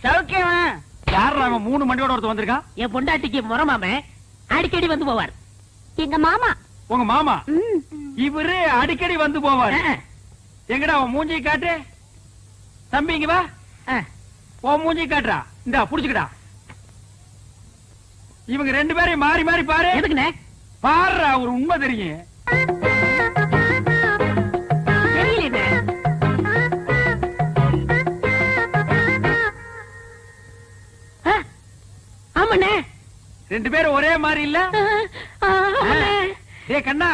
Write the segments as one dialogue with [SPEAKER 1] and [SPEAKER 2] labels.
[SPEAKER 1] சௌக்கியமா?
[SPEAKER 2] யார் அவன் 3 மண்டியோட ஒருத்தர் வந்திருக்கான்?
[SPEAKER 3] என் பொண்டாட்டிக்கு முறமாம அடிக்கடி வந்து போவார்.
[SPEAKER 4] எங்க மாமா.
[SPEAKER 2] உங்க மாமா? இவரு அடிக்கடி வந்து போவார். எங்கடா அவன் மூஞ்சி காட்டு. தம்பி இங்க வா. உன் மூஞ்சி காட்டுறா. இந்தா புடிச்சுக்கடா. இவங்க 2 பேரையும் மாறி மாறி பாரு.
[SPEAKER 3] எதுக்குண்ணே?
[SPEAKER 2] பாருடா, ஒரு உண்மை தெரியும்.
[SPEAKER 3] தெரியல. ஆமாண்ணே,
[SPEAKER 2] 2 பேரும் ஒரே மாதிரி இல்ல? ஏ கண்ணா,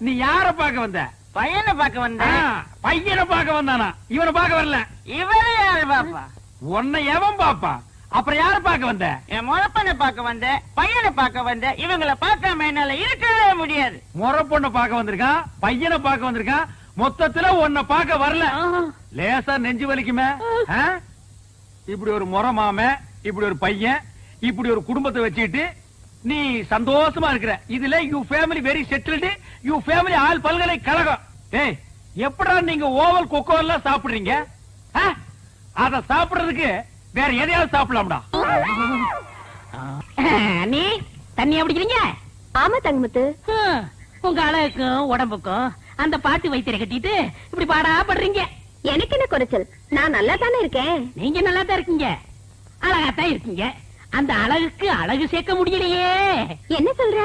[SPEAKER 2] நீ யார பாக்க வந்த?
[SPEAKER 1] பையனை பார்க்க வந்தேன்.
[SPEAKER 2] பையனை பாக்க வந்தானா? இவனை பாக்க வரல.
[SPEAKER 1] இவரு யாரு பாப்பா?
[SPEAKER 2] உன்னை எவன் பாப்பா? அப்புறம் யார பாக்க வந்த?
[SPEAKER 1] என் முறப்பனை பார்க்க வந்தேன், பையனை பார்க்க வந்தேன். இவங்களை பார்க்காம என்னால இருக்கவே முடியாது.
[SPEAKER 2] முறை பொண்ணை பாக்க வந்திருக்கான், பையனை பாக்க வந்திருக்கான். மொத்தத்துல உன்னை பாக்க வரல. லேசா நெஞ்சு வலிக்குமே. இப்படி ஒரு முறை மாம, இப்படி ஒரு பையன், இப்படி ஒரு குடும்பத்தை வச்சுட்டு நீ சந்தோஷமா இருக்கிற. இதுல you family very settled. You family all பல்கலைக்கழகம். ஏய், எப்படா நீங்க ஓவல் கொக்கோ எல்லாம் சாப்பிடுறீங்க? அத சாப்பிடுறதுக்கு வேற எதையாவது சாப்பிடலாம்டா.
[SPEAKER 3] நீ தண்ணியா பிடிக்கிறீங்க?
[SPEAKER 4] ஆமா தங்கமுத்து.
[SPEAKER 3] உங்க அழகுக்கும் உடம்புக்கும் அந்த பாட்டு வைத்தியரை கட்டிட்டு இப்படி பாடா படுறீங்க.
[SPEAKER 4] எனக்கு என்ன குறைச்சல்? நான் நல்லா தானே இருக்கேன்.
[SPEAKER 3] நீங்க நல்லா தான் இருக்கீங்க, அழகாத்தான் இருக்கீங்க. அந்த அழகுக்கு அழகு சேர்க்க முடியலையே.
[SPEAKER 4] என்ன சொல்ற?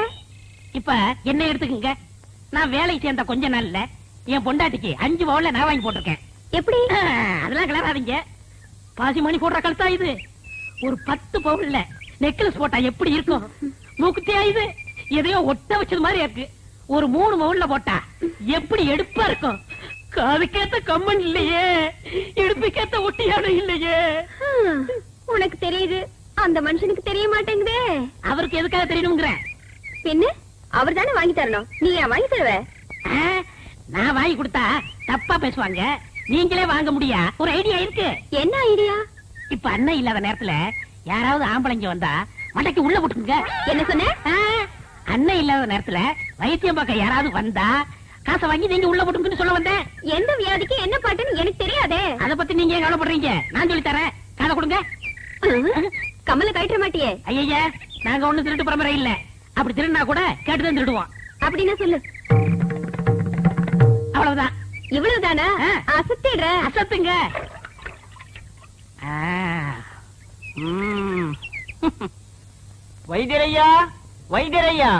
[SPEAKER 3] இப்ப என்ன எடுத்துக்கங்க. நான் வேலை சேர்ந்த கொஞ்ச நாள்ல என் பொண்டாட்டிக்கு 5 பவுன்ல நான் வாங்கி போட்டிருக்கேன்.
[SPEAKER 4] எப்படி?
[SPEAKER 3] அதெல்லாம் கிளறாதீங்க. பாசி மணி போடுற கழுத்தா இது. ஒரு 10 பவுன்ல நெக்லஸ் போட்டா எப்படி இருக்கும்? மூக்குத்தியா இது? எதையோ ஒட்ட வச்சது மாதிரி இருக்கு. ஒரு 3 பவுன்ல போட்டா எப்படி எடுப்பா இருக்கும்? காதுக்கேத்த கம்மன் இல்லையே, இடுப்புக்கேத்த ஒட்டியானம் இல்லையே.
[SPEAKER 4] உனக்கு தெரியுது, அந்த மனுஷனுக்கு தெரிய மாட்டேங்குதே.
[SPEAKER 3] அவருக்கு எதுக்காக தெரியணுங்கிற?
[SPEAKER 4] பின்ன அவர் தானே வாங்கி தரணும். நீ ஏன் வாங்கி தருவ?
[SPEAKER 3] நான் வாங்கி கொடுத்தா தப்பா பேசுவாங்க. நீங்களே வாங்க முடியா? ஒரு ஐடியா இருக்கு.
[SPEAKER 4] என்ன ஐடியா?
[SPEAKER 3] இப்ப அண்ணன் இல்லாத நேரத்துல யாராவது ஆம்பளைங்க வந்தா மண்டைக்கு உள்ள போட்டுங்க.
[SPEAKER 4] என்ன சொன்ன?
[SPEAKER 3] அண்ணன் இல்லாத நேரத்துல வைத்தியம் பார்க்க யாராவது வந்தா காசை வாங்கி நீங்க உள்ள போட்டுங்கன்னு சொல்ல வந்தேன்.
[SPEAKER 4] எந்த வியாதிக்கு என்ன பாட்டுன்னு எனக்கு தெரியாதே.
[SPEAKER 3] அத பத்தி நீங்க ஏன் கவலைப்படுறீங்க? நான் சொல்லி தரேன், காதை கொடுங்க.
[SPEAKER 4] கமல கழட்ட மாட்டியே?
[SPEAKER 3] ஐயா, நாங்க ஒண்ணு திருட்டு பரம்பரை இல்ல. அப்படி திருடினா கூட கேட்டுதான் திருடுவோம்.
[SPEAKER 4] அப்படின்னா சொல்லு.
[SPEAKER 3] அவ்வளவுதான்.
[SPEAKER 4] இவ்வளவுதானா? அசத்திடுற.
[SPEAKER 3] அசத்துங்க.
[SPEAKER 1] வைத்தியரையா, வைத்தியரையா.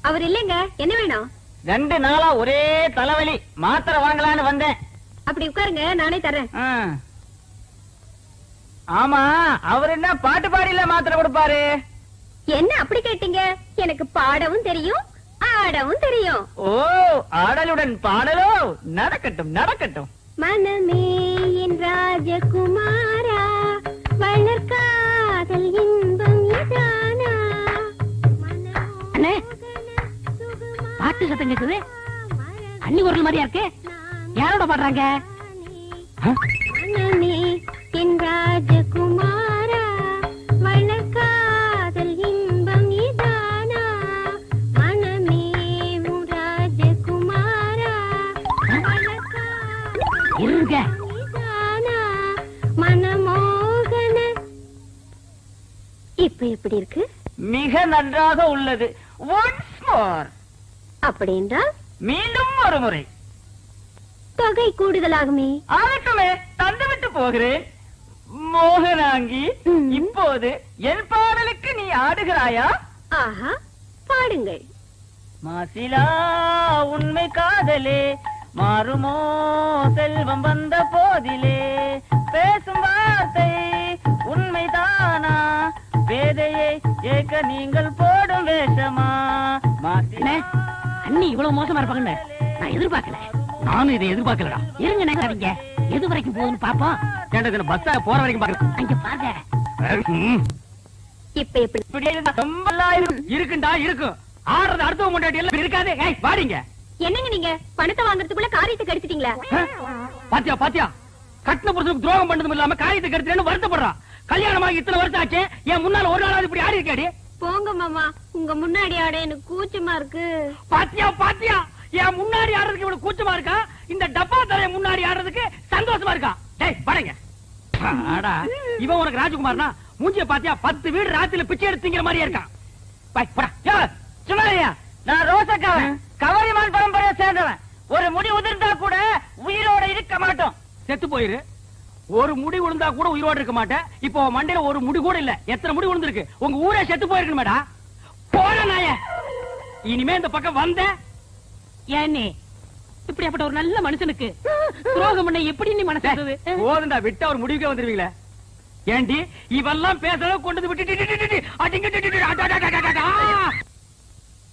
[SPEAKER 4] அவர் இல்லைங்க. என்ன வேணும்?
[SPEAKER 1] 2 நாளா ஒரே தலைவலி, மாத்திரை வாங்கலான்னு வந்தேன்.
[SPEAKER 4] அப்படி உட்காருங்க, நானே தரேன்.
[SPEAKER 1] ஆமா, அவர் என்ன பாட்டு பாடியில மாத்திரை கொடுப்பாரு?
[SPEAKER 4] என்ன அப்படி கேட்டீங்க? எனக்கு பாடவும் தெரியும், ஆடவும் தெரியும்.
[SPEAKER 1] ஓ, ஆடலுடன் பாடலோ? நடக்கட்டும் நடக்கட்டும்.
[SPEAKER 4] மனமே என் ராஜகுமாரா, வளர்காதல் இன்பம் இதானா?
[SPEAKER 3] அண்ணே, பாட்டு சத்தம் கேக்குது. அண்ணி குரல் மாதிரியா இருக்கு. யாரோட பாடுறாங்க?
[SPEAKER 4] மனமே என் ராஜகுமாரா, வளர்காதல் இன்பம் இதானா? மனமே உன் ராஜகுமாரா,
[SPEAKER 3] இருங்க.
[SPEAKER 4] மனமோகன. இப்ப எப்படி இருக்கு?
[SPEAKER 1] மிக நன்றாக உள்ளது. Once more.
[SPEAKER 4] அப்படின்றால்
[SPEAKER 1] மீண்டும் ஒரு முறை.
[SPEAKER 4] தொகை கூடுதலாகுமே.
[SPEAKER 1] ஆகட்டுமே, தந்துவிட்டு போகிறேன். மோகனாங்கி, இப்போது என் பாடலுக்கு நீ ஆடுகிறாயா?
[SPEAKER 4] ஆஹா, பாடுங்கள்.
[SPEAKER 1] மாசிலா உண்மை காதலே, மாறுமோ செல்வம் வந்த போதிலே, பேசும் வார்த்தை உண்மைதானா, வேதையை ஏற்க நீங்கள் போடும் வேஷமா? மாசிலா.
[SPEAKER 3] அண்ணி இவ்வளவு மோசமா இருப்பாங்கன்னு நான் எதிர்பார்க்கல.
[SPEAKER 2] நானும் இதை எதிர்பார்க்கலடா.
[SPEAKER 3] இருங்க, நினைக்காதீங்க. எது வரைக்கும் போகுதுன்னு பாப்போம்.
[SPEAKER 2] ஏன்டா பஸ்ஸா போற வரைக்கும் பாக்குறேன்.
[SPEAKER 3] அங்க பாருங்க.
[SPEAKER 4] இப்ப எப்படி
[SPEAKER 2] இருக்குண்டா? இருக்கும். ஆடுறது அடுத்தவங்க கொண்டாடி எல்லாம் இருக்காது. வாடிங்க.
[SPEAKER 4] என்னங்க நீங்க பணத்தை வாங்குறதுக்குள்ள காரியத்தை கெடுத்துட்டீங்களா?
[SPEAKER 2] பாத்தியா பாத்தியா, கட்டின புருஷனுக்கு துரோகம் பண்ணதும் இல்லாம காரியத்தை கெடுத்துறேன்னு வருத்தப்படுறான். கல்யாணமாக இத்தனை வருஷம் ஆச்சு, என் முன்னால ஒரு நாளாவது இப்படி ஆடி இருக்காடி.
[SPEAKER 4] போங்க மாமா, உங்க முன்னாடி ஆட எனக்கு கூச்சமா இருக்கு.
[SPEAKER 2] பாத்தியா பாத்தியா, என் முன்னாடி ஆடுறதுக்கு இவ்வளவு கூச்சமா இருக்கா? இந்த டப்பா தலைய முன்னாடி ஆடுறதுக்கு சந்தோஷமா இருக்கா? டேய் பாருங்க ஆடா இவன் உனக்கு ராஜகுமார்னா மூஞ்சிய பாத்தியா 10 வீடு ராத்திரில பிச்சை எடுத்துங்கிற மாதிரியே இருக்கான். பை, போடா.
[SPEAKER 1] யோ, சும்மாரியா நான் ரோசக்காவன் கவரிமான் பரம்பரையை சேர்ந்தவன். ஒரு முடி உதிர்ந்தா கூட உயிரோட இருக்க மாட்டோம்.
[SPEAKER 2] செத்து போயிரு. ஒரு முடி விழுந்தா கூட உயிரோட இருக்க மாட்டேன். இப்போ உன் மண்டையில ஒரு முடி கூட இல்ல. எத்தனை முடி விழுந்திருக்கு? உங்க ஊரே செத்து போயிருக்கு மேடா. போற நாய. இனிமே இந்த பக்கம் வந்த
[SPEAKER 3] ஏன்னே இப்படியாப்பட்ட ஒரு நல்ல மனுஷனுக்கு துரோகம் பண்ண எப்படி நீ மனசு வந்தது?
[SPEAKER 2] போதுண்டா, விட்டா ஒரு முடிவுக்கே வந்துருவீங்களே. ஏண்டி இவெல்லாம் பேசுறத கொண்டு விட்டு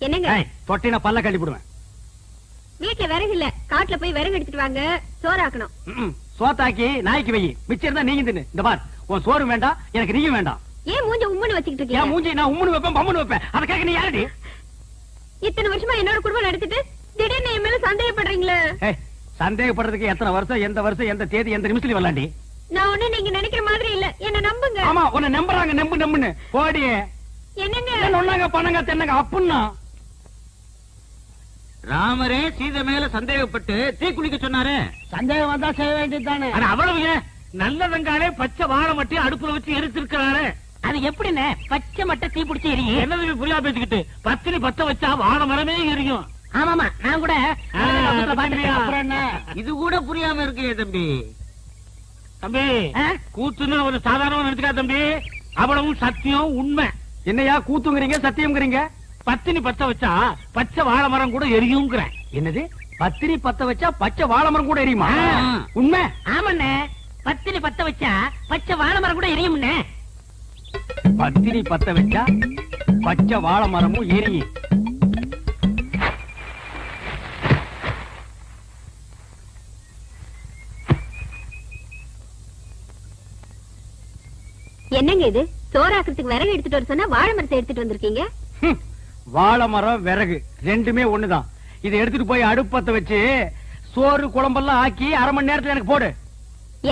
[SPEAKER 4] என்னங்க
[SPEAKER 2] தொட்டின பல்ல கட்டி போடுவேன்.
[SPEAKER 4] வீட்டுல விறகு இல்ல, காட்டுல போய் விறகு எடுத்துட்டு வாங்க, சோறாக்கணும்.
[SPEAKER 2] சோத்தாக்கி நாய்க்கு வை, மிச்சம் இருந்தா நீங்க தின்னு. இந்த பார், உன் சோறு வேண்டாம், எனக்கு நீயும் வேண்டாம்.
[SPEAKER 4] ஏன் மூஞ்ச உம்முன்னு வச்சுக்கிட்டு
[SPEAKER 2] என்
[SPEAKER 4] இருக்கீங்க?
[SPEAKER 2] மூஞ்சி நான் உம்முன்னு வைப்பேன், பம்முன்னு வைப்பேன். அதை கேட்க நீ யாரடி?
[SPEAKER 4] இத்தனை வருஷமா என்னோட குடும்பம் நடத்திட்டு திடீர்னு என் மேல சந்தேகப்படுறீங்களே.
[SPEAKER 2] ஏய், சந்தேகப்படுறதுக்கு எத்தனை வருஷம், எந்த வருஷம், எந்த தேதி, எந்த நிமிஷத்துல வரலாண்டி?
[SPEAKER 4] நான் ஒண்ணு நீங்க நினைக்கிற மாதிரி இல்ல, என்ன நம்புங்க.
[SPEAKER 2] ஆமா, உன்னை நம்புறாங்க, நம்புன்னு போடி.
[SPEAKER 4] என்னங்க
[SPEAKER 2] ஒன்னாங்க பண்ணங்க தென்னங்க அப்புன்னா
[SPEAKER 1] ராமரே சீதை மேல சந்தேகப்பட்டு தீ குளிக்க சொன்னாரு.
[SPEAKER 3] சந்தேகம் வந்தா செய்ய வேண்டியதுதானே.
[SPEAKER 1] அவ்வளவு நல்ல வெங்காலே பச்சை வாழை மட்டும் அடுப்புல வச்சு எரிச்சிருக்கிறாரு.
[SPEAKER 3] அது எப்படின்னு பச்சை மட்டை தீ பிடிச்சி எரியும்?
[SPEAKER 1] என்னது புரியா பேசிக்கிட்டு பத்தினி பத்த வச்சா வாழை மரமே எரியும்.
[SPEAKER 3] ஆமாமா, நான் கூட
[SPEAKER 1] அப்புறம் என்ன? இது கூட புரியாம இருக்கே தம்பி. தம்பி கூத்துன்னு ஒரு சாதாரண நினைச்சுக்கா தம்பி. அவ்வளவும் சத்தியம் உண்மை.
[SPEAKER 2] என்னையா கூத்துங்கிறீங்க, சத்தியம்ங்கிறீங்க?
[SPEAKER 1] பத்தினி பத்த வச்சா பச்சை வாழை மரம் கூட எரியுங்கிறேன்.
[SPEAKER 2] என்னது? பத்திரி பத்த வச்சா பச்சை வாழை மரம் கூட எரியுமா? உண்மை?
[SPEAKER 3] ஆமாண்ணே, பத்தினி பத்த வச்சா பச்சை வாழை மரம் கூட எரியும்ண்ணே.
[SPEAKER 2] பத்திரி பத்த வச்சா பச்சை வாழை மரமும் எரியும்.
[SPEAKER 4] என்னங்க இது? சோறாக்குறதுக்கு விறகு எடுத்துட்டு வர சொன்னா வாழை மரத்தை எடுத்துட்டு வந்திருக்கீங்க.
[SPEAKER 2] வாழை மரம் விறகு ரெண்டுமே ஒண்ணுதான். இதை எடுத்துட்டு போய் அடுப்பத்த வச்சு சோறு குழம்பெல்லாம் ஆக்கி 1/2 மணி நேரத்துல எனக்கு போடு.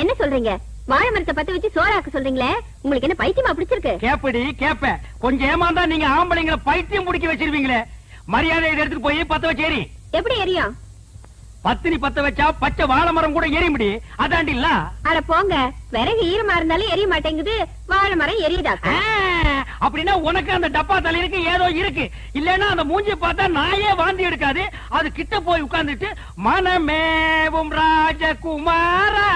[SPEAKER 4] என்ன சொல்றீங்க? வாழை மரத்தை பத்த வச்சு சோறாக்க சொல்றீங்களே, உங்களுக்கு என்ன பைத்தியமா பிடிச்சிருக்கு?
[SPEAKER 2] கேப்படி கேப்ப, கொஞ்சம் ஏமாந்தா நீங்க ஆம்பளைங்களை பைத்தியம் பிடிக்க வச்சிருவீங்களே. மரியாதை இதை எடுத்துட்டு போய் பத்த வச்சு எரி.
[SPEAKER 4] எப்படி எரியும்?
[SPEAKER 2] பத்தினி பத்த வச்சா பச்சை வாழை மரம் கூட எரியும்படி. அதாண்டி இல்ல?
[SPEAKER 4] அட போங்க, விறகு ஈரமா இருந்தாலும் எரிய மாட்டேங்குது, வாழை மரம் எரியுதாக்கா?
[SPEAKER 2] அப்படின்னா உனக்கு அந்த டப்பா தலையிருக்கு ஏதோ இருக்கு. இல்லன்னா அந்த மூஞ்சி பார்த்தா நாயே வாந்தி எடுக்காது. அது கிட்ட போய் உட்கார்ந்துட்டு மனமேவும் ராஜகுமாரா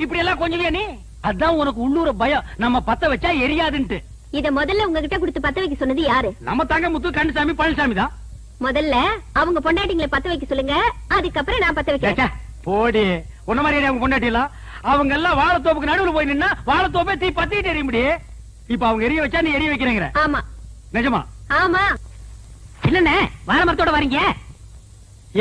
[SPEAKER 2] இப்படி எல்லாம் கொஞ்சம் நீ. அதான் உனக்கு உள்ளூர பயம், நம்ம பத்த வச்சா எரியாதுன்ட்டு.
[SPEAKER 4] இத முதல்ல உங்ககிட்ட கொடுத்து பத்த வைக்க சொன்னது யாரு?
[SPEAKER 2] நம்ம தங்க முத்து கண்ணுசாமி பழனிசாமி தான்.
[SPEAKER 4] முதல்ல அவங்க பொண்டாட்டிங்களை பத்த வைக்க சொல்லுங்க, அதுக்கப்புறம் நான் பத்த வைக்கிறேன்.
[SPEAKER 2] போடி, உன்ன மாதிரி அவங்க பொண்டாட்டிலாம் அவங்க எல்லாம் வாழைத்தோப்புக்கு நடுவுல போய் நின்னா வாழைத்தோப்பே தீ பத்திட்டு எரிய முடியும். இப்ப அவங்க எரிய வச்சா நீ எரிய வைக்கிறேங்கிற?
[SPEAKER 4] ஆமா.
[SPEAKER 2] நிஜமா?
[SPEAKER 4] ஆமா.
[SPEAKER 3] இல்லண்ணே, வாழை மரத்தோட வரீங்க?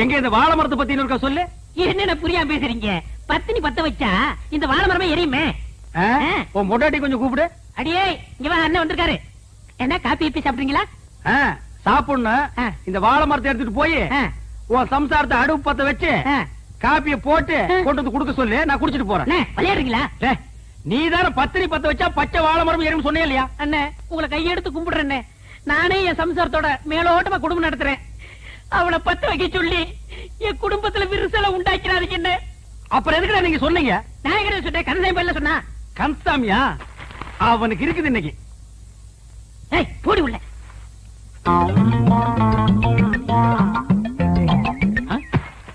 [SPEAKER 2] எங்க இந்த வாழை மரத்தை பத்தி இருக்க சொல்லு.
[SPEAKER 3] என்ன புரியாம பேசுறீங்க? பத்தினி பத்த வச்சா இந்த வாழை மரமே எரியுமே.
[SPEAKER 2] உன் பொண்டாட்டி கொஞ்சம் கூப்பிடு.
[SPEAKER 3] அடியே, இங்க வா, அண்ணன் வந்திருக்காரு. என்ன காப்பி இப்பி சாப்பிடுறீங்களா?
[SPEAKER 2] சாப்பிடணும். இந்த வாழை மரத்தை எடுத்துட்டு போய் உன் சம்சாரத்தை அடுப்பு பத்த வச்சு காப்பிய போட்டு கொண்டு வந்து குடுக்க சொல்லு, நான் குடிச்சிட்டு போறேன்.
[SPEAKER 3] விளையாடுறீங்களா?
[SPEAKER 2] நீ தானே பத்திரி பத்த வச்சா பச்சை வாழை மரம் எரியும் சொன்னே இல்லையா?
[SPEAKER 3] அண்ணே, உங்களை கையெடுத்து கும்பிடுறேன். நானே என் சம்சாரத்தோட மேலோட்டமா குடும்பம் நடத்துறேன். அவளை பத்த வைக்க சொல்லி என் குடும்பத்துல விரிசலை உண்டாக்கிறாரு. என்ன
[SPEAKER 2] அப்புறம் எதுக்கு நீங்க சொன்னீங்க?
[SPEAKER 3] நான் என்ன சொன்னேன்? கந்தசாமி பல்ல சொன்னா.
[SPEAKER 2] கந்தசாமியா? அவனுக்கு இருக்குது இன்னைக்கு.
[SPEAKER 3] போடி உள்ள.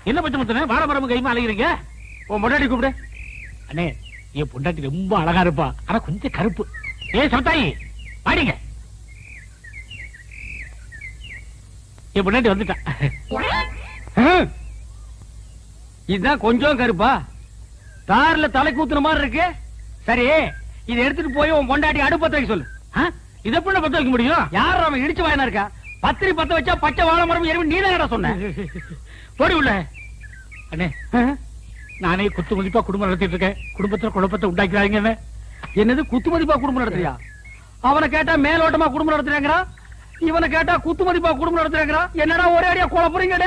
[SPEAKER 1] என்ன பச்சை முத்தனே வாழை மரம் கைமா அலைகிறீங்க?
[SPEAKER 2] உன் பொண்டாட்டி கூப்பிடு.
[SPEAKER 1] அண்ணே, என் பொண்டாட்டி ரொம்ப அழகா இருப்பா, ஆனா கொஞ்சம் கருப்பு. சமத்தாயி பாடிங்க. என் பொண்டாட்டி வந்துட்டா.
[SPEAKER 2] இதுதான் கொஞ்சம் கருப்பா? தார்ல தலை கூத்துன மாதிரி இருக்கு. சரி, இதை எடுத்துட்டு போய் உன் பொண்டாட்டி அடுப்பத்த வைக்க சொல்லு.
[SPEAKER 1] இதை எப்படி பத்த வைக்க முடியும்?
[SPEAKER 2] யார் அவன் இடிச்சு வாயினா இருக்கா? பத்திரி பத்த வச்சா பச்சை வாழை மரம் எரியும் நீ தான் சொன்ன.
[SPEAKER 1] போடி உள்ள. அண்ணே, நானே குத்து மதிப்பா குடும்பம் நடத்திட்டு இருக்கேன். குடும்பத்துல குழப்பத்தை உண்டாக்கிறாங்க.
[SPEAKER 2] என்னது குத்து மதிப்பா குடும்பம் நடத்துறியா? அவனை கேட்டா மேலோட்டமா குடும்பம் நடத்துறாங்கிறா, இவனை கேட்டா குத்து மதிப்பா குடும்பம் நடத்துறாங்கிறா. என்னடா ஒரே அடியா குழப்பறீங்க?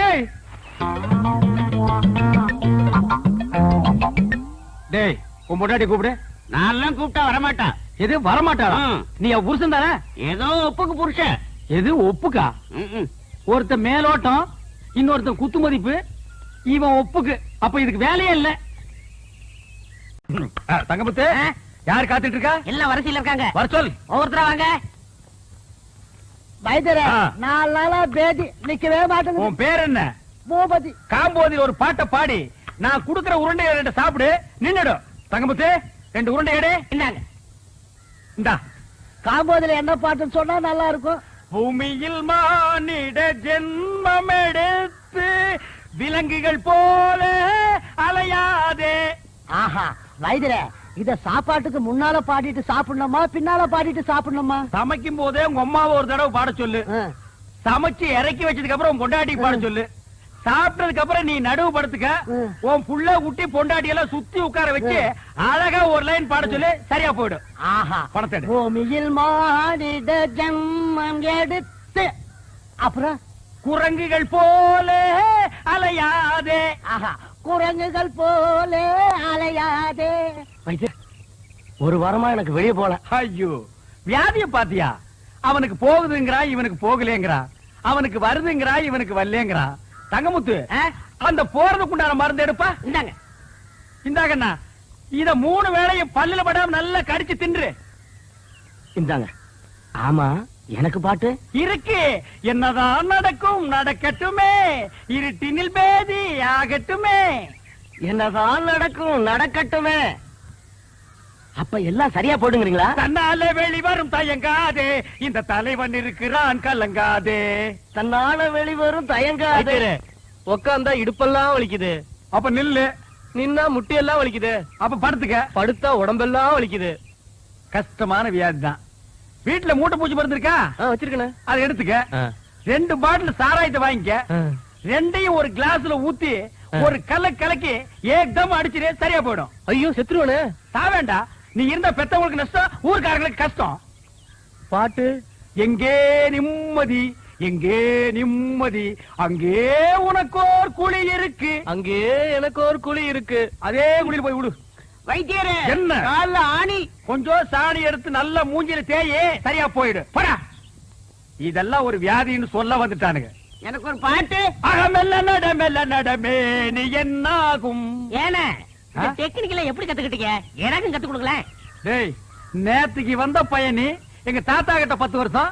[SPEAKER 2] டேய், உன் பொண்டாட்டி கூப்பிடு.
[SPEAKER 1] நான் கூப்பிட்டா வரமாட்டா.
[SPEAKER 2] எது வரமாட்டாளா? நீ புருஷன் தானே?
[SPEAKER 1] ஏதோ ஒப்புக்கு புருஷன்.
[SPEAKER 2] எது ஒப்புக்கா? ஒருத்த மேலோட்டம், இன்னொருத்த குத்து மதிப்பு, இவன் ஒப்புக்கு. அப்ப இதுக்கு வேலையே இல்ல. தங்கமுத்து யார் காத்துட்டு இருக்கா?
[SPEAKER 3] எல்லாம் வரிசையில இருக்காங்க.
[SPEAKER 2] வர சொல்.
[SPEAKER 3] ஒவ்வொருத்தரா வாங்க.
[SPEAKER 5] வைத்தியரே, 4 நாளா பேதி நிக்கவே மாட்டேங்குது.
[SPEAKER 2] உன் பேர் என்ன?
[SPEAKER 5] பூபதி.
[SPEAKER 2] காம்போதில் ஒரு பாட்டை பாடி நான் குடுக்கிற உருண்டையை 2 சாப்பிடு, நின்னுடும். தங்கமுத்து 2 உருண்டை எடு.
[SPEAKER 3] இந்தாங்க.
[SPEAKER 2] இந்தா.
[SPEAKER 5] காம்போதில என்ன பாட்டுன்னு சொன்னா நல்லா இருக்கும்.
[SPEAKER 2] பூமியில் மானிட ஜென்மம் எடுத்து விலங்குகள் போல அலையாதே.
[SPEAKER 5] ஆஹா, வைத்தியரே, இத சாப்பாட்டுக்கு முன்னால பாடிட்டு சாப்பிடணுமா பின்னால பாடிட்டு சாப்பிடணுமா?
[SPEAKER 2] சமைக்கும் போதே உங்க அம்மாவை ஒரு தடவை பாட சொல்லு. சமைச்சு இறக்கி வச்சதுக்கு அப்புறம் உன் பொண்டாட்டி பாட சொல்லு. சாப்பிட்டதுக்கு அப்புறம் நீ நடுவு படுத்துக்க. உன் புள்ள குட்டி பொண்டாட்டி எல்லாம் சுத்தி உட்கார வச்சு அழகா ஒரு லைன் பாட சொல்லு, சரியா போயிடும்.
[SPEAKER 5] ஆஹா,
[SPEAKER 2] பணத்தை எடு.
[SPEAKER 5] பூமியில் மானிட ஜென்மம் எடுத்து அப்புறம்
[SPEAKER 2] குரங்குகள் போல அலையாதே.
[SPEAKER 5] ஆஹா, குரங்குகள் போல அலையாதே. ஒரு வாரமா எனக்கு வெளியே போல.
[SPEAKER 2] ஐயோ, வியாதிய பாத்தியா? அவனுக்கு போகுதுங்கிறா, இவனுக்கு போகலேங்கிறா. அவனுக்கு வருதுங்கிறா, இவனுக்கு வரலேங்கிறா. தங்கமுத்து, அந்த போறதுக்குண்டான மருந்து எடுப்பா.
[SPEAKER 3] இந்தாங்க.
[SPEAKER 2] இந்தாங்கண்ணா, இத 3 வேளையும் பல்லுல படாம நல்லா கடிச்சு தின்று.
[SPEAKER 5] இந்தாங்க. ஆமா, எனக்கு பாட்டு
[SPEAKER 2] இருக்கு. என்னதான் நடக்கும் நடக்கட்டுமே, இருட்டினில் பேதி ஆகட்டுமே.
[SPEAKER 5] என்னதான் நடக்கும் நடக்கட்டுமே. அப்ப எல்லாம் சரியா போடுங்கிறீங்களா?
[SPEAKER 2] தன்னால வெளிவரும் தயங்காதே, இந்த தலைவன் இருக்கிறான் கலங்காதே.
[SPEAKER 5] தன்னால வெளிவரும் தயங்காது.
[SPEAKER 1] உக்காந்தா இடுப்பெல்லாம் வலிக்குது.
[SPEAKER 2] அப்ப நில்லு.
[SPEAKER 1] நின்னா முட்டியெல்லாம் வலிக்குது.
[SPEAKER 2] அப்ப படுத்துக்க.
[SPEAKER 1] படுத்தா உடம்பெல்லாம் வலிக்குது.
[SPEAKER 2] கஷ்டமான வியாதி தான். வீட்டுல மூட்டை பூச்சி மருந்து இருக்கா?
[SPEAKER 1] வச்சிருக்கேன்.
[SPEAKER 2] அதை எடுத்துக்க. 2 பாட்டில் சாராயத்தை வாங்கிக்க. 2ஐயும் ஒரு கிளாஸ்ல ஊத்தி ஒரு கலக்கி ஏக்தம் அடிச்சிரு, சரியா போயிடும்.
[SPEAKER 1] ஐயோ, செத்துருவனே.
[SPEAKER 2] சாவேண்டா. நீ இருந்த பெத்தவங்களுக்கு நஷ்டம், ஊர்க்காரங்களுக்கு கஷ்டம்.
[SPEAKER 1] பாட்டு
[SPEAKER 2] எங்கே நிம்மதி, எங்கே நிம்மதி, அங்கே உனக்கோர் குழி இருக்கு.
[SPEAKER 1] அங்கே எனக்கு ஒரு குழி இருக்கு.
[SPEAKER 2] அதே குழியில் போய் விடு.
[SPEAKER 5] வைத்தியரே,
[SPEAKER 2] என்ன?
[SPEAKER 5] கால்ல ஆணி.
[SPEAKER 2] கொஞ்சம் சாணி எடுத்து நல்ல மூஞ்சில தேயே, சரியா போயிடு. போடா. இதெல்லாம் ஒரு வியாதின்னு சொல்ல வந்துட்டானுங்க.
[SPEAKER 5] எனக்கு ஒரு பாட்டு.
[SPEAKER 2] அகமெல்ல நடமெல்ல நடமே நீ என்னாகும்.
[SPEAKER 3] ஏன்னா டெக்னிக்கல எப்படி கத்துக்கிட்டீங்க? எனக்கும் கத்து கொடுங்களேன்.
[SPEAKER 2] டேய், நேத்துக்கு வந்த பையனி எங்க தாத்தா கிட்ட 10 வருஷம்,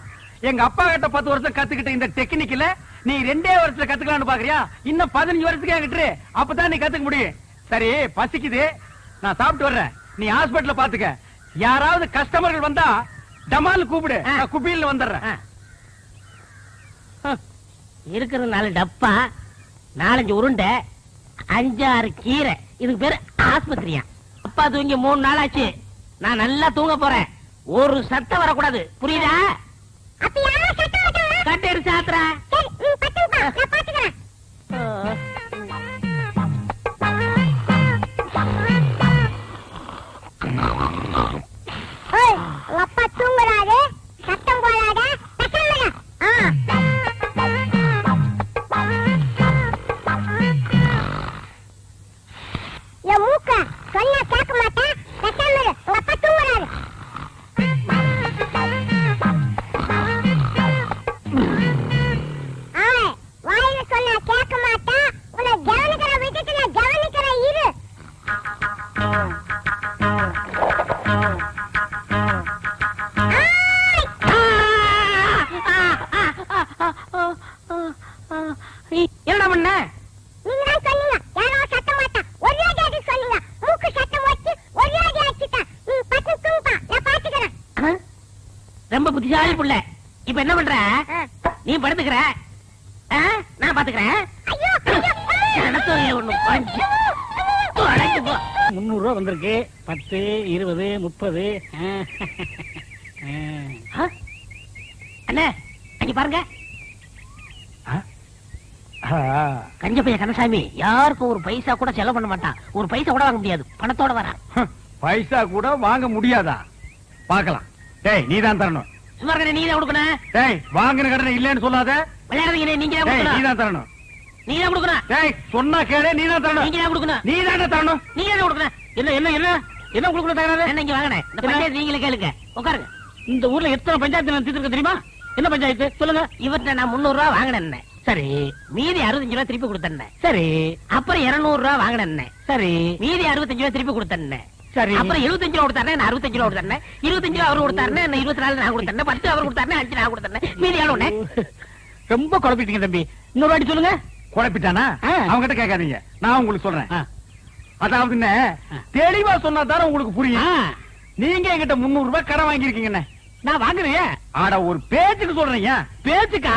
[SPEAKER 2] எங்க அப்பா கிட்ட 10 வருஷம் கத்துக்கிட்ட இந்த டெக்னிக்கல நீ 2 வருஷத்துல கத்துக்கலாம்னு பாக்குறியா? இன்னும் 15 வருஷத்துக்கு என்கிட்ட அப்பதான் நீ கத்துக்க முடியும். சரி, பசிக்குது, நான் சாப்பிட்டு வர்றேன். நீ ஹாஸ்பிடல்ல பாத்துக்க. யாராவது கஸ்டமர்கள் வந்தா டமால் கூப்பிடு, நான் குபியில் வந்துடுறேன்.
[SPEAKER 3] இருக்கிற 4 டப்பா, 4-5 உருண்டை, 5-6 கீரை. இதுக்கு பேரு ஆஸ்பத்திரியா? அப்பா தூங்கி 3 நாள் ஆச்சு. நான் நல்லா தூங்க போறேன். ஒரு சத்தம் வரக்கூடாது, புரியுதா? கட்டு எடுத்து சாத்துறா.
[SPEAKER 4] அப்பா தூங்குறாரு, சத்தம் போடாத. மூக்க சொன்னா கேட்க மாட்டேன். உங்க அப்பா தூங்குறாரு. வாயில சொன்னா கேட்க மாட்டேன். உன்னை கவனிக்கிற விட்டுட்டு நான் கவனிக்கிறேன், இரு.
[SPEAKER 3] என்ன பண்ண?
[SPEAKER 4] நீங்க தான் சொன்னீங்க யாரோ சத்த மாட்டான், ஒரு அடி சொன்னீங்க. மூக்கு சத்தம் வச்சு ஒரு அடி அடிச்சிட்டான். நீ பத்து தூங்கா, நான் பாத்துக்கிறேன்.
[SPEAKER 3] ரொம்ப புத்திசாலி புள்ள. இப்ப என்ன பண்ற? நீ படுத்துக்கிற, நான் பாத்துக்கிறேன்.
[SPEAKER 4] ஐயோ
[SPEAKER 1] 300 ரூபா வந்திருக்கு. 10, 20, 30.
[SPEAKER 3] அண்ணே, அங்க பாருங்க. கஞ்ச பைய கந்தசாமி யாருக்கும் ஒரு பைசா கூட செலவு பண்ண மாட்டான். ஒரு பைசா கூட வாங்க முடியாது, பணத்தோட வரான்.
[SPEAKER 2] பைசா கூட வாங்க முடியாதா? பாக்கலாம். டேய், நீதான் தரணும்.
[SPEAKER 3] சும்மா இருக்க, நீ தான் கொடுக்கணும்.
[SPEAKER 2] டேய், வாங்கின கடனை இல்லன்னு சொல்லாத.
[SPEAKER 3] விளையாடுறீங்க, நீங்க தான்
[SPEAKER 2] டேய்,
[SPEAKER 3] கொடுக்கணும்.
[SPEAKER 2] நீதான் தரணும்.
[SPEAKER 3] நீ தான் கொடுக்கணும்.
[SPEAKER 2] டேய், சொன்னா கேளு, நீதான் தரணும்.
[SPEAKER 3] நீங்க தான் கொடுக்கணும்.
[SPEAKER 2] நீதானே தரணும்.
[SPEAKER 3] நீங்க தான் கொடுக்கணும்.
[SPEAKER 1] என்ன என்ன என்ன என்ன கொடுக்கணும் தகராறு?
[SPEAKER 3] என்ன இங்க வாங்கினேன். இந்த பஞ்சாயத்து நீங்களே கேளுங்க, உட்காருங்க.
[SPEAKER 1] இந்த ஊர்ல எத்தனை பஞ்சாயத்து நான் தீர்த்திருக்க தெரியுமா? என்ன பஞ்சாயத்து சொல்லுங்க.
[SPEAKER 3] இவர்கிட்ட நான் 300 ரூபா வாங்கினேன்.
[SPEAKER 1] சரி.
[SPEAKER 3] மீதி 65 ரூபா திருப்பி கொடுத்தேன்.
[SPEAKER 1] சரி.
[SPEAKER 3] அப்புறம் 200 ரூபா வாங்கினேன்.
[SPEAKER 1] சரி.
[SPEAKER 3] மீதி 65 ரூபா திருப்பி கொடுத்தேன்.
[SPEAKER 1] சரி.
[SPEAKER 3] அப்புறம் 75 ரூபா கொடுத்தாருன்னா நான் 65 ரூபா கொடுத்தேன். 25 ரூபா அவரு கொடுத்தாருன்னா நான் 24 நான் கொடுத்தேன். 10 அவர் கொடுத்தாருன்னா 5 நான் கொடுத்தேன். மீதி எவ்வளவுண்ணே?
[SPEAKER 1] ரொம்ப குழப்பிட்டீங்க தம்பி. இன்னொரு வாட்டி சொல்லுங்க.
[SPEAKER 2] குழப்பிட்டானா?
[SPEAKER 1] ஆ.
[SPEAKER 2] அவங்கிட்ட கேட்காதீங்க, நான் உங்களுக்கு சொல்றேன்.
[SPEAKER 1] ஆ.
[SPEAKER 2] அதாவதுண்ணே, தெளிவா சொன்னா தானே உங்களுக்கு
[SPEAKER 1] ஆ,
[SPEAKER 2] புரியும். நீங்க என்கிட்ட 300 ரூபாய் கடன் வாங்கிருக்கீங்கண்ணே.
[SPEAKER 1] நான் வாங்குறேன்.
[SPEAKER 2] ஆட ஒரு பேச்சுக்கு சொல்றீங்க.
[SPEAKER 1] பேச்சுக்கா?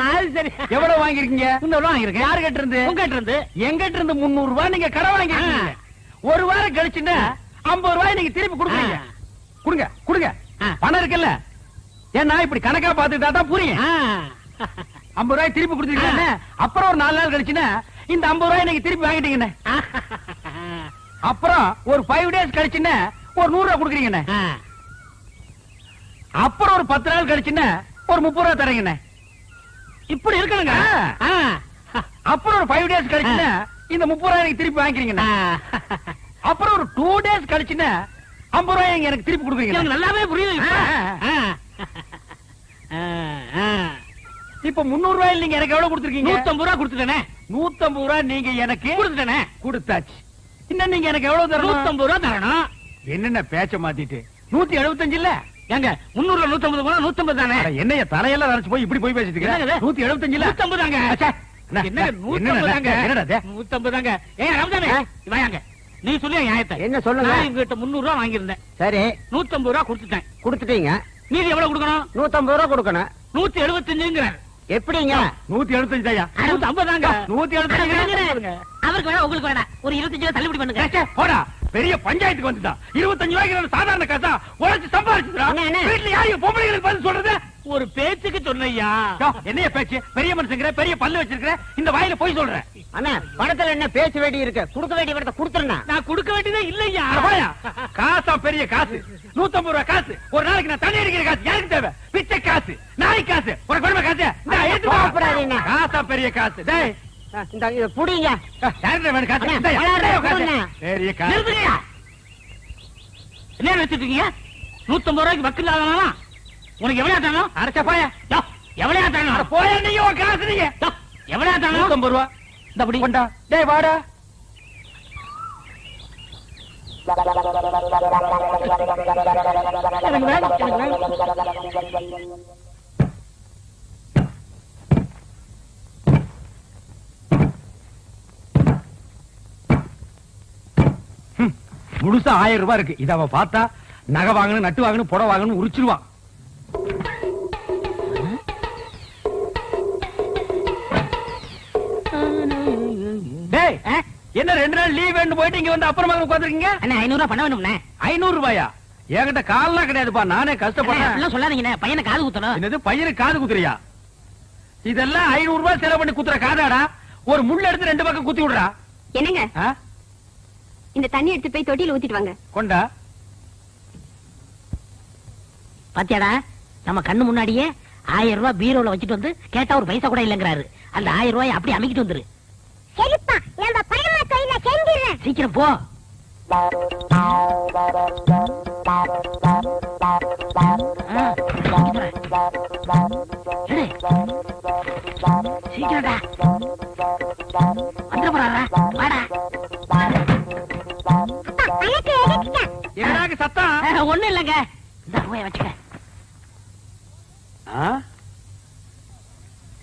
[SPEAKER 1] அது சரி.
[SPEAKER 2] எவ்வளவு வாங்கிருக்கீங்க?
[SPEAKER 1] இந்த வாங்கிருக்கேன்.
[SPEAKER 2] யாரு கிட்ட இருந்து?
[SPEAKER 1] உங்ககிட்ட இருந்து.
[SPEAKER 2] எங்கிட்ட இருந்து 300 ரூபாய் நீங்க கடன் வாங்கிருக்கீங்க. ஒரு வாரம் கழிச்சுன்னா 50 ரூபாய் நீங்க திருப்பி கொடுக்குறீங்க. கொடுங்க கொடுங்க.
[SPEAKER 1] ஆ.
[SPEAKER 2] பணம் இருக்குல்ல, ஏன்னா இப்படி கணக்கா பாத்துட்டா தான் புரியும்.
[SPEAKER 1] ஆ.
[SPEAKER 2] 50 ரூபாய் திருப்பி கொடுத்துருக்கீங்க. அப்புறம் ஒரு 4 நாள் கழிச்சுன்னா இந்த 50 ரூபாய் நீங்க திருப்பி வாங்கிட்டீங்கண்ணே. அப்புறம் ஒரு 5 டேஸ் கழிச்சுன்னா ஒரு 100 ரூபாய் கொடுக்குறீங்கண்ணே.
[SPEAKER 1] ஆ.
[SPEAKER 2] அப்புறம் ஒரு 10 நாள் கழிச்சுன்னா ஒரு 30 ரூபாய் தரீங்கண்ணே.
[SPEAKER 1] இப்படி இருக்கணுங்க.
[SPEAKER 2] ஆ. அப்புறம் ஒரு 5 டேஸ் கழிச்சுன்னா இந்த 30 ரூபாய் நீங்க திருப்பி வாங்கிக்கிறீங்கண்ணே. அப்புறம் ஒரு 2 டேஸ் கழிச்சுன்னா 50 ரூபாய் நீங்க எனக்கு திருப்பி கொடுக்குறீங்க.
[SPEAKER 1] எனக்கு நல்லாவே புரியுது இப்ப.
[SPEAKER 2] ஆ.
[SPEAKER 1] ஆ. ஆ.
[SPEAKER 2] இப்ப 300 ரூபாய் நீங்க எனக்கு எவ்வளவு கொடுத்துருக்கீங்க?
[SPEAKER 1] 150 ரூபா கொடுத்துட்டேனே.
[SPEAKER 2] 150 ரூபாய் நீங்க எனக்கு
[SPEAKER 1] கொடுத்துட்டேனே.
[SPEAKER 2] கொடுத்தாச்சு. இன்னும் நீங்க எனக்கு எவ்வளவு தரணும்?
[SPEAKER 1] 150 ரூபா தரணும்.
[SPEAKER 2] என்னென்ன பேச்ச மாத்திட்டு 175 இல்ல?
[SPEAKER 1] ஏங்க 300 150 போனா 150 தானே.
[SPEAKER 2] அட, என்னைய தலையெல்லாம் நரைச்சு போய் இப்படி போய் பேசிட்டு
[SPEAKER 1] என்னங்க இது?
[SPEAKER 2] 175 இல்ல?
[SPEAKER 1] 150 தாங்க.
[SPEAKER 2] அச்சே. என்ன,
[SPEAKER 1] என்னங்க
[SPEAKER 2] என்னடா
[SPEAKER 1] 150 தாங்க.
[SPEAKER 2] என்னடா இது?
[SPEAKER 1] 150 தாங்க. ஏன் ரம்ஜானே வாங்க. நீ சொல்லு நியாயத்தை.
[SPEAKER 5] என்ன சொல்லுங்க.
[SPEAKER 1] நான் இவங்கிட்ட 300 ரூபா வாங்கியிருந்தேன்.
[SPEAKER 5] சரி
[SPEAKER 1] 150 ரூபா கொடுத்துட்டேன்.
[SPEAKER 5] கொடுத்துட்டீங்க.
[SPEAKER 1] மீதி எவ்வளவு கொடுக்கணும்?
[SPEAKER 5] 150 ரூபா கொடுக்கணும்.
[SPEAKER 1] 175ங்கிறார்.
[SPEAKER 5] எப்படிங்க?
[SPEAKER 2] 175 ஐயா.
[SPEAKER 1] 150 தாங்க.
[SPEAKER 2] 175.
[SPEAKER 3] அவருக்கு வேணா உங்களுக்கு வேணா ஒரு 25 ரூபா தள்ளுபடி பண்ணுங்க.
[SPEAKER 2] ஏச்சே, போடா, பெரிய பஞ்சாயத்துக்கு வந்துட்டா. 25 ரூபாய்க்கு சாதாரண காசா உழைச்சு சம்பாதிச்சுடா.
[SPEAKER 3] அண்ணே, அண்ணே.
[SPEAKER 2] வீட்டுல யாரையும் பொம்பளைங்களுக்கு பதில் சொல்றது?
[SPEAKER 1] ஒரு பேச்சுக்கு சொன்னையா.
[SPEAKER 2] யோ, என்னைய பேச்சு? பெரிய மனுஷங்கிற, பெரிய பல்லு வச்சிருக்கிற, இந்த வாயில போய் சொல்றேன்.
[SPEAKER 5] அண்ணா பணத்துல என்ன பேச்சு வேண்டி இருக்கு? கொடுக்க வேண்டிய பணத்தை கொடுத்துருண்ணா.
[SPEAKER 1] நான் கொடுக்க வேண்டியதே இல்லையா.
[SPEAKER 2] அட போயா, காசா பெரிய காசு. 150 ரூபாய் காசு. ஒரு நாளைக்கு நான் தண்ணி அடிக்கிற காசு யாருக்கு தேவை? பிச்சை காசு, நாய் காசு, ஒரு குடும்ப காசு. இந்தா, எடுத்து வா.
[SPEAKER 5] கோவப்படாதீங்க.
[SPEAKER 2] காசா பெரிய காசு. டேய்,
[SPEAKER 5] இந்த இதை புடிங்க.
[SPEAKER 2] யாருக்கு வேணும் காசு?
[SPEAKER 5] அண்ணே,
[SPEAKER 2] இந்தாயா,
[SPEAKER 5] வளர்ற
[SPEAKER 2] இந்தாயா காசு.
[SPEAKER 5] கொடுங்க.
[SPEAKER 2] பெரிய காசு.
[SPEAKER 1] நிறுத்துங்கய்யா. என்ன வச்சிட்டு இருக்கீங்க? 150 ரூபாய்க்கு வக்கில் ஆகலாம். உனக்கு எவ்வளவு தரணும்?
[SPEAKER 2] அரைச்சா போயா.
[SPEAKER 1] யோ, எவ்வளவு
[SPEAKER 2] அட
[SPEAKER 1] தரணும்?
[SPEAKER 2] போயா, நீங்க உன் காசு நீங்க.
[SPEAKER 1] யோ, எவ்வளவு தரணும்?
[SPEAKER 2] 150 ரூபா.
[SPEAKER 1] இந்த அப்படி.
[SPEAKER 2] கொண்டா. டேய் வாடா.
[SPEAKER 1] எனக்கு வேணும், எனக்கு வேணும்.
[SPEAKER 2] முழுசா 1000 ரூபாய் இருக்கு. இத அவ பார்த்தா நகை வாங்கணும், நட்டு வாங்கணும், புடவை வாங்கணும் உரிச்சிருவான். டேய், என்ன 2 நாள் லீவ் வேணும் போயிட்டு இங்க வந்து அப்புறமா உட்கார்ந்திருக்கீங்க?
[SPEAKER 3] அண்ணா 500 ரூபா பண்ண வேணும்ண்ணே.
[SPEAKER 2] 500 ரூபாயா? என்கிட்ட கால்லாம் கிடையாதுப்பா, நானே
[SPEAKER 3] அண்ணா,
[SPEAKER 2] கஷ்டப்படுறேன்.
[SPEAKER 3] அப்படிலாம் சொல்லாதீங்கண்ணே. பையனை காது குத்தணும்.
[SPEAKER 2] என்னது பையனுக்கு காது குத்துறியா? இதெல்லாம் 500 ரூபாய் செலவு பண்ணி குத்துற காதாடா. ஒரு முள்ள எடுத்து 2 பக்கம் குத்தி விடுறா.
[SPEAKER 4] என்னங்க
[SPEAKER 2] ஆ?
[SPEAKER 4] இந்த தண்ணி எடுத்து போய் தொட்டியில ஊத்திட்டு வாங்க.
[SPEAKER 2] கொண்டா.
[SPEAKER 3] பாத்தியாடா, நம்ம கண்ணு முன்னாடியே 1000 ரூபாய் பீரோல வச்சுட்டு வந்து கேட்டா ஒரு பைசா கூட இல்லங்கிறாரு. அந்த 1000 ரூபாய் அப்படியே அமைக்கிட்டு வந்துரு.
[SPEAKER 4] சரிப்பா, நம்ம பணமா தொழில செஞ்சிடுறேன்.
[SPEAKER 3] சீக்கிரம் போ. எடு. சீக்கிரம்டா. வந்துட போறாரா? வாடா.
[SPEAKER 4] அப்பா, பணத்தை எடுத்துட்டேன்.
[SPEAKER 2] என்னடாக்கு சத்தம்?
[SPEAKER 3] ஒண்ணும் இல்லங்க. இந்த ரூபாய் வச்சுக்க.
[SPEAKER 2] ஆ?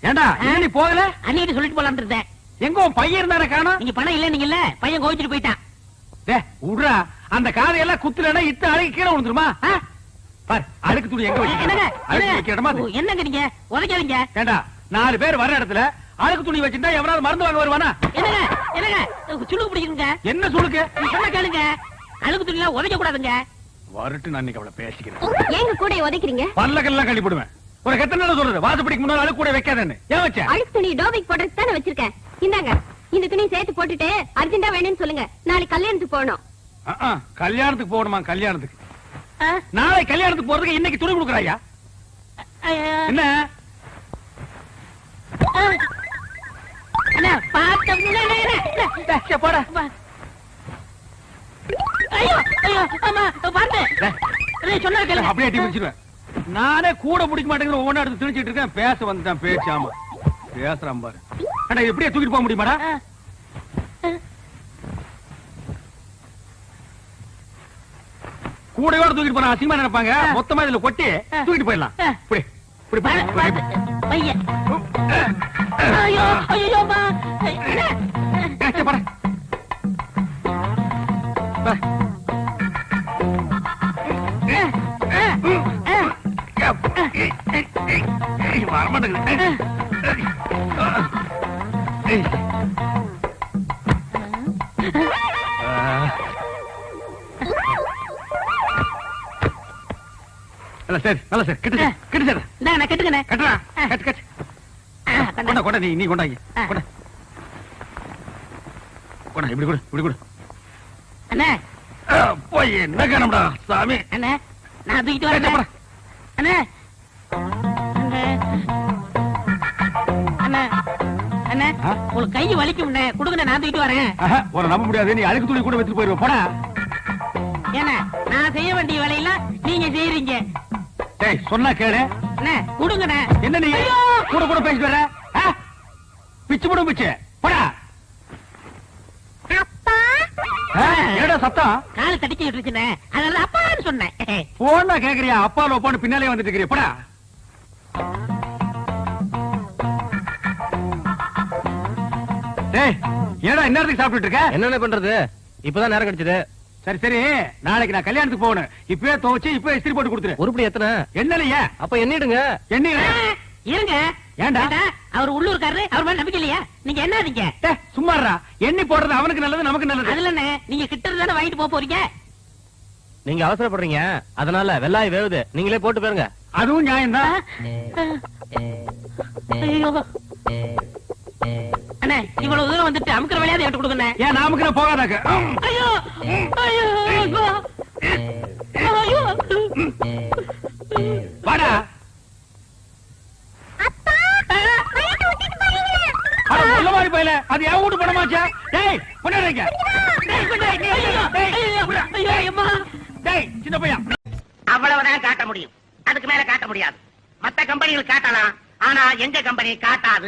[SPEAKER 2] ஏண்டா இன்னும் நீ போகல?
[SPEAKER 3] அன்னிட்டு சொல்லிட்டு போலான்னு இருந்தேன்.
[SPEAKER 2] எங்க உன் பையன் இருந்தானே காணோம்?
[SPEAKER 3] நீங்க பணம் இல்ல பையன் கோவிச்சுட்டு போயிட்டான்.
[SPEAKER 2] டேய், விட்றா. அந்த காதையெல்லாம் குத்துலனா இத்த அழுக்கு கீழே விழுந்துருமா?
[SPEAKER 3] ஆ?
[SPEAKER 2] பார், அழுக்கு துணி எங்க
[SPEAKER 3] என்னங்க
[SPEAKER 2] வச்சிருக்க? அழுக்கு வைக்கிற இடமா அது?
[SPEAKER 3] என்னங்க நீங்க உதைக்காதீங்க.
[SPEAKER 2] ஏண்டா 4 பேர் வர இடத்துல அழுக்கு துணி வச்சிருந்தா எவனாவது மருந்து வாங்க வருவானா?
[SPEAKER 3] என்னங்க என்னங்க சுளுக்கு பிடிக்குங்க.
[SPEAKER 2] என்ன சொல்லுக்கு?
[SPEAKER 3] நீ சொன்ன கேளுங்க. அழுக்கு துணியில உதைக்க கூடாதுங்க.
[SPEAKER 2] வரட்டு, நான் இன்னைக்கு அவளை பேசிக்கிறேன்.
[SPEAKER 4] ஏங்க கூட உதைக்கிறீங்க?
[SPEAKER 2] பல்லக்கெல்லாம் கழட்டி போடுவேன். உனக்கு எத்தனை நாள் சொல்றது வாசப்படிக்கு முன்னால அழுக்கு கூட வைக்காதேன்னு? ஏன் வச்ச?
[SPEAKER 4] அழுக்கு துணி டோபிக் போடுறதுக்கு தானே வச்சிருக்கேன். இந்தாங்க, இந்த துணி சேர்த்து போட்டுட்டு அர்ஜென்டா வேணும்னு சொல்லுங்க. நாளைக்கு கல்யாணத்துக்கு போகணும்.
[SPEAKER 2] கல்யாணத்துக்கு போகணுமா? கல்யாணத்துக்கு
[SPEAKER 3] ஆ?
[SPEAKER 2] நாளை கல்யாணத்துக்கு போறதுக்கு இன்னைக்கு துணி கொடுக்குறாயா? என்ன?
[SPEAKER 3] அண்ணா பாத்த
[SPEAKER 2] போட.
[SPEAKER 3] ஐயோ ஐயோ அம்மா பாத்து சொன்னா கேளுங்க.
[SPEAKER 2] அப்படியே அடி முடிச்சிருவேன். நானே கூட முடிக்க மாட்டேங்கிற ஒவ்வொன்றா எடுத்து திணிச்சிட்டு இருக்கேன். பேச வந்துட்டான் பேச்சாம பேசுறான் பாரு. அண்ணா எப்படியே தூக்கிட்டு போக முடியுமாடா? கூடையோட தூக்கிட்டு போனா அசிங்கமா நினைப்பாங்க மொத்தமா இதுல கொட்டி தூக்கிட்டு போயிடலாம் இப்படி இப்படி
[SPEAKER 3] பையன் ஐயோ ஐயோப்பா
[SPEAKER 2] போட வரமாட்டேங்குது நல்ல சார் கிட்ட சார்
[SPEAKER 3] நான் கட்டுக்கணே
[SPEAKER 2] கட்டுறா கட்டு கட்டு கொண்டா கொண்டா நீ கொண்டாங்க கொண்டா கொண்டா இப்படி கொடு இப்படி கொடு
[SPEAKER 3] அண்ணா
[SPEAKER 2] போய் என்ன காணம்டா சாமி
[SPEAKER 3] அண்ணா நான் தூக்கிட்டு வரேன் அண்ணா அண்ணா அண்ணா உங்களுக்கு கை வலிக்கும் கொடுங்க நான் தூக்கிட்டு வரேன்
[SPEAKER 2] உன நம்ப முடியாது நீ அழுக்கு துணி கூட வச்சுட்டு போயிருவ போடா
[SPEAKER 3] ஏன்னா நான் செய்ய வேண்டிய வேலையெல்லாம் நீங்க செய்யறீங்க
[SPEAKER 2] டேய் சொன்னா கேளு
[SPEAKER 3] கொடுங்கண்ணே
[SPEAKER 2] என்ன நீ கூட கூட பேசிட்டு வர பிச்சு போடும் பிச்சு போடா என்னடா சத்தம்
[SPEAKER 3] கால் தடிச்சு விட்டுருச்சுண்ணே அதனால அப்பான்னு சொன்னேன்
[SPEAKER 2] போனா கேக்குறியா அப்பால போன பின்னாலே வந்துட்டு இருக்கிறியா போடா டேய் என்னடா நேரத்துக்கு சாப்பிட்டுட்டு இருக்க
[SPEAKER 1] என்னென்ன பண்றது இப்பதான் நேரம் கிடைச்சது
[SPEAKER 2] சரி சரி நாளைக்கு நான் கல்யாணத்துக்கு போகணும் இப்பவே துவச்சு இப்பவே இஸ்திரி போட்டு கொடுத்துரு
[SPEAKER 1] உருப்படி எத்தனை
[SPEAKER 2] என்னலையா
[SPEAKER 1] அப்ப எண்ணிடுங்க
[SPEAKER 2] என்ன
[SPEAKER 3] இருங்க
[SPEAKER 2] ஏண்டா
[SPEAKER 3] அவர் உள்ளூர்காரரு அவர் மேல நம்பிக்கை இல்லையா நீங்க என்ன
[SPEAKER 2] சும்மாறா எண்ணி போடுறது அவனுக்கு நல்லது நமக்கு நல்லது
[SPEAKER 3] அதுல நீங்க கிட்ட தானே வாங்கிட்டு போக போறீங்க
[SPEAKER 1] நீங்க அவசரப்படுறீங்க அதனால வெள்ளாய் வேவுது நீங்களே போட்டு போயிருங்க
[SPEAKER 2] அதுவும் நியாயம்தான்
[SPEAKER 3] அண்ணே இவ்வளவு தூரம் வந்துட்டு அமுக்கிற விளையாத எடுத்து கொடுங்க
[SPEAKER 2] ஏன் நாமுக்கு போகாதாக்க
[SPEAKER 3] ஐயோ ஐயோ ஐயோ
[SPEAKER 2] வாடா மாதிரி போயில அது என் வீட்டு பணமாச்சா டேய் கொண்டாடுங்க டேய் சின்ன பையன்
[SPEAKER 6] அவ்வளவுதான் காட்ட முடியும் அதுக்கு மேல காட்ட முடியாது மத்த கம்பெனிகள் காட்டலாம் ஆனா எங்க கம்பெனி காட்டாது